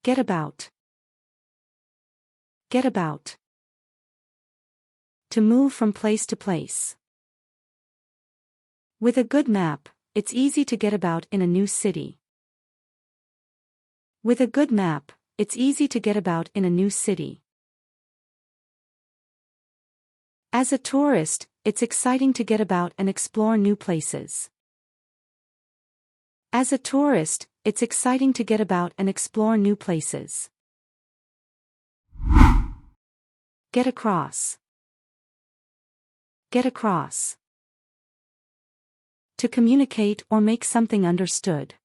Get about. Get about. To move from place to place. With a good map, it's easy to get about in a new city. With a good map, it's easy to get about in a new city. As a tourist, it's exciting to get about and explore new places. As a tourist, it's exciting to get about and explore new places. Get across. Get across. To communicate or make something understood.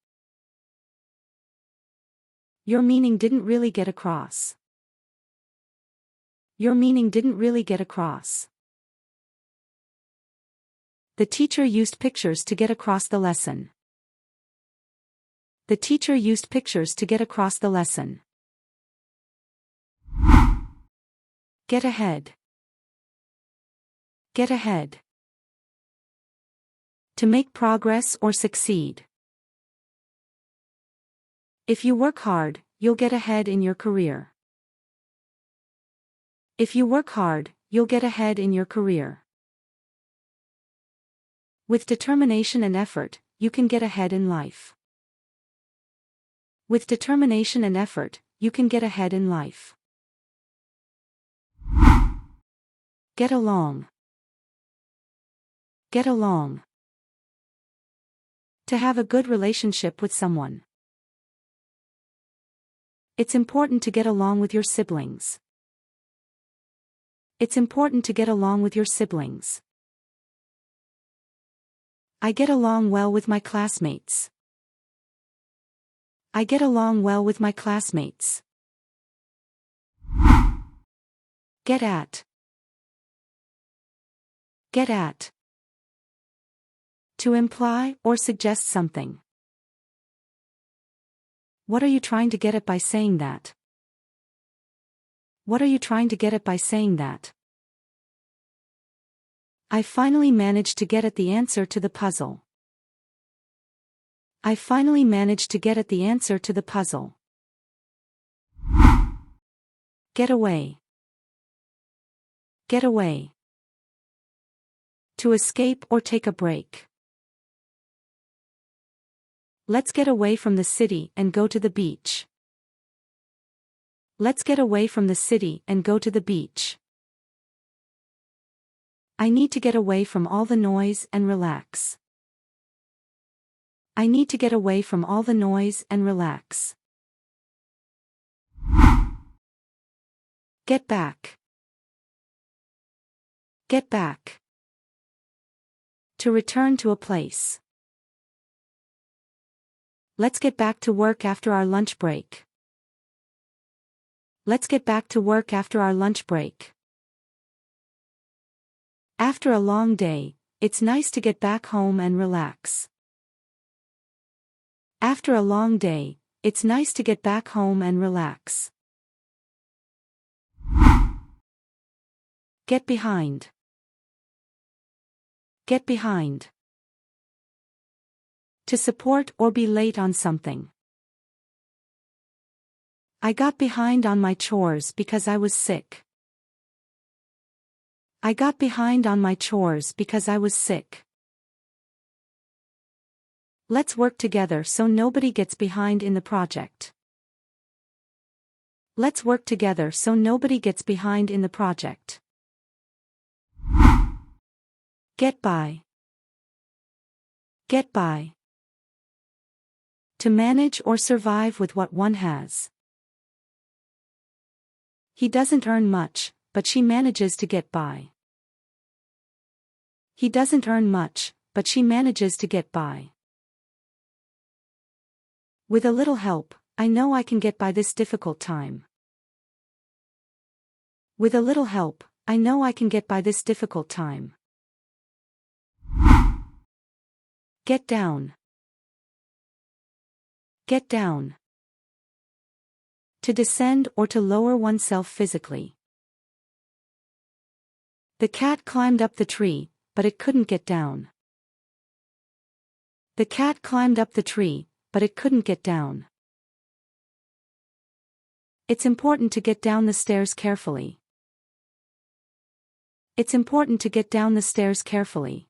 Your meaning didn't really get across. Your meaning didn't really get across. The teacher used pictures to get across the lesson. The teacher used pictures to get across the lesson. Get ahead. Get ahead. To make progress or succeed. If you work hard, you'll get ahead in your career. If you work hard, you'll get ahead in your career. With determination and effort, you can get ahead in life. With determination and effort, you can get ahead in life. Get along. Get along. To have a good relationship with someone. It's important to get along with your siblings. It's important to get along with your siblings. I get along well with my classmates. I get along well with my classmates. Get at. Get at. To imply or suggest something. What are you trying to get at by saying that? What are you trying to get at by saying that? I finally managed to get at the answer to the puzzle. I finally managed to get at the answer to the puzzle. Get away. Get away. To escape or take a break. Let's get away from the city and go to the beach. Let's get away from the city and go to the beach. I need to get away from all the noise and relax. I need to get away from all the noise and relax. Get back. Get back. To return to a place. Let's get back to work after our lunch break. Let's get back to work after our lunch break. After a long day, it's nice to get back home and relax. After a long day, it's nice to get back home and relax. Get behind. Get behind. To support or be late on something. I got behind on my chores because I was sick. I got behind on my chores because I was sick. Let's work together so nobody gets behind in the project. Let's work together so nobody gets behind in the project. Get by. Get by. To manage or survive with what one has. He doesn't earn much, but she manages to get by. He doesn't earn much, but she manages to get by. With a little help, I know I can get by this difficult time. With a little help, I know I can get by this difficult time. Get down. Get down. To descend or to lower oneself physically. The cat climbed up the tree, but it couldn't get down. The cat climbed up the tree, but it couldn't get down. It's important to get down the stairs carefully. It's important to get down the stairs carefully.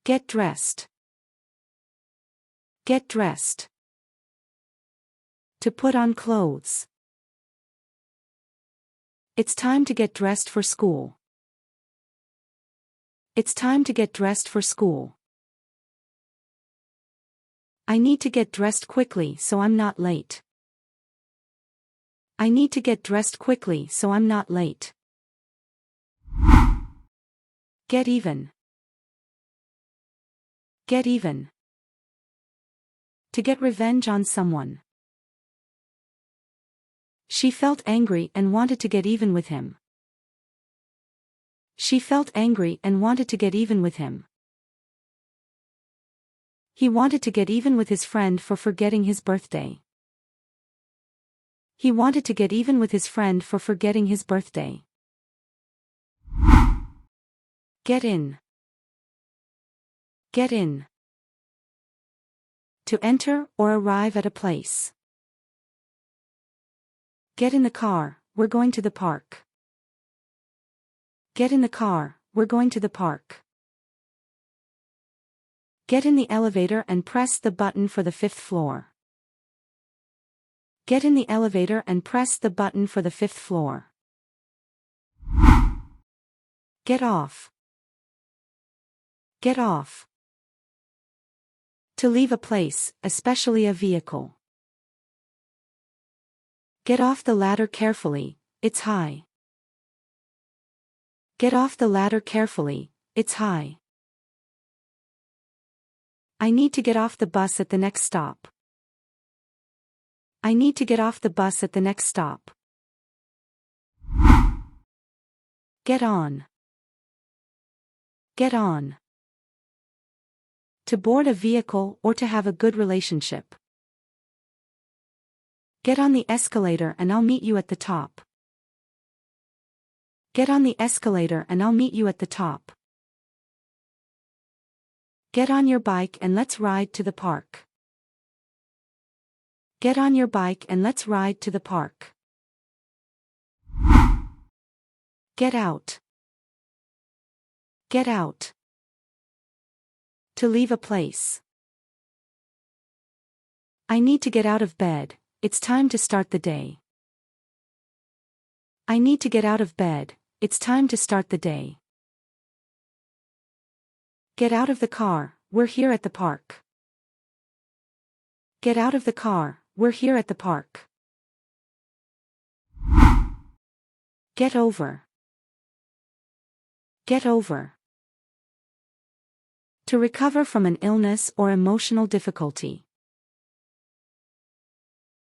Get dressed. Get dressed. To put on clothes. It's time to get dressed for school. It's time to get dressed for school. I need to get dressed quickly so I'm not late. I need to get dressed quickly so I'm not late. Get even. Get even. To get revenge on someone. She felt angry and wanted to get even with him. She felt angry and wanted to get even with him. He wanted to get even with his friend for forgetting his birthday. He wanted to get even with his friend for forgetting his birthday. Get in. Get in. To enter or arrive at a place. Get in the car, we're going to the park. Get in the car, we're going to the park. Get in the elevator and press the button for the 5th floor. Get in the elevator and press the button for the 5th floor. Get off. Get off. To leave a place, especially a vehicle. Get off the ladder carefully, it's high. Get off the ladder carefully, it's high. I need to get off the bus at the next stop. I need to get off the bus at the next stop. Get on. Get on. To board a vehicle or to have a good relationship. Get on the escalator and I'll meet you at the top. Get on the escalator and I'll meet you at the top. Get on your bike and let's ride to the park. Get on your bike and let's ride to the park. Get out. Get out. To leave a place. I need to get out of bed, it's time to start the day. I need to get out of bed, it's time to start the day. Get out of the car, we're here at the park. Get out of the car, we're here at the park. Get over. Get over. To recover from an illness or emotional difficulty.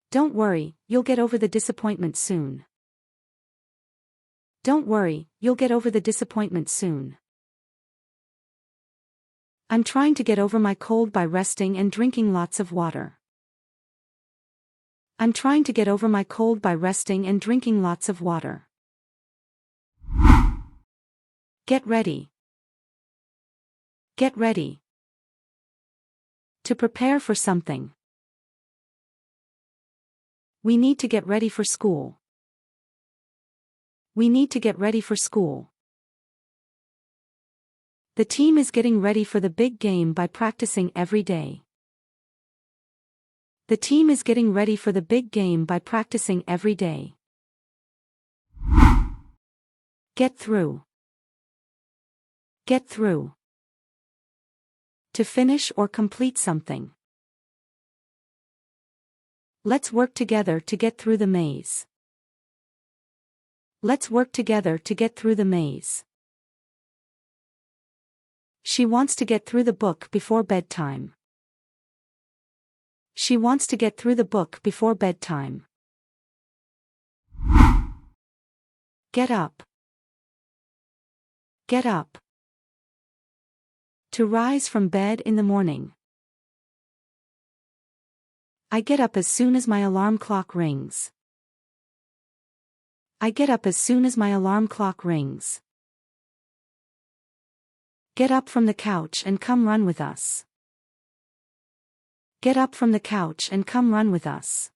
Don't worry, you'll get over the disappointment soon. Don't worry, you'll get over the disappointment soon. I'm trying to get over my cold by resting and drinking lots of water. I'm trying to get over my cold by resting and drinking lots of water. Get ready. Get ready. To prepare for something. We need to get ready for school. We need to get ready for school. The team is getting ready for the big game by practicing every day. The team is getting ready for the big game by practicing every day. Get through. Get through. To finish or complete something. Let's work together to get through the maze. Let's work together to get through the maze. She wants to get through the book before bedtime. She wants to get through the book before bedtime. Get up. Get up. To rise from bed in the morning. I get up as soon as my alarm clock rings. I get up as soon as my alarm clock rings. Get up from the couch and come run with us. Get up from the couch and come run with us.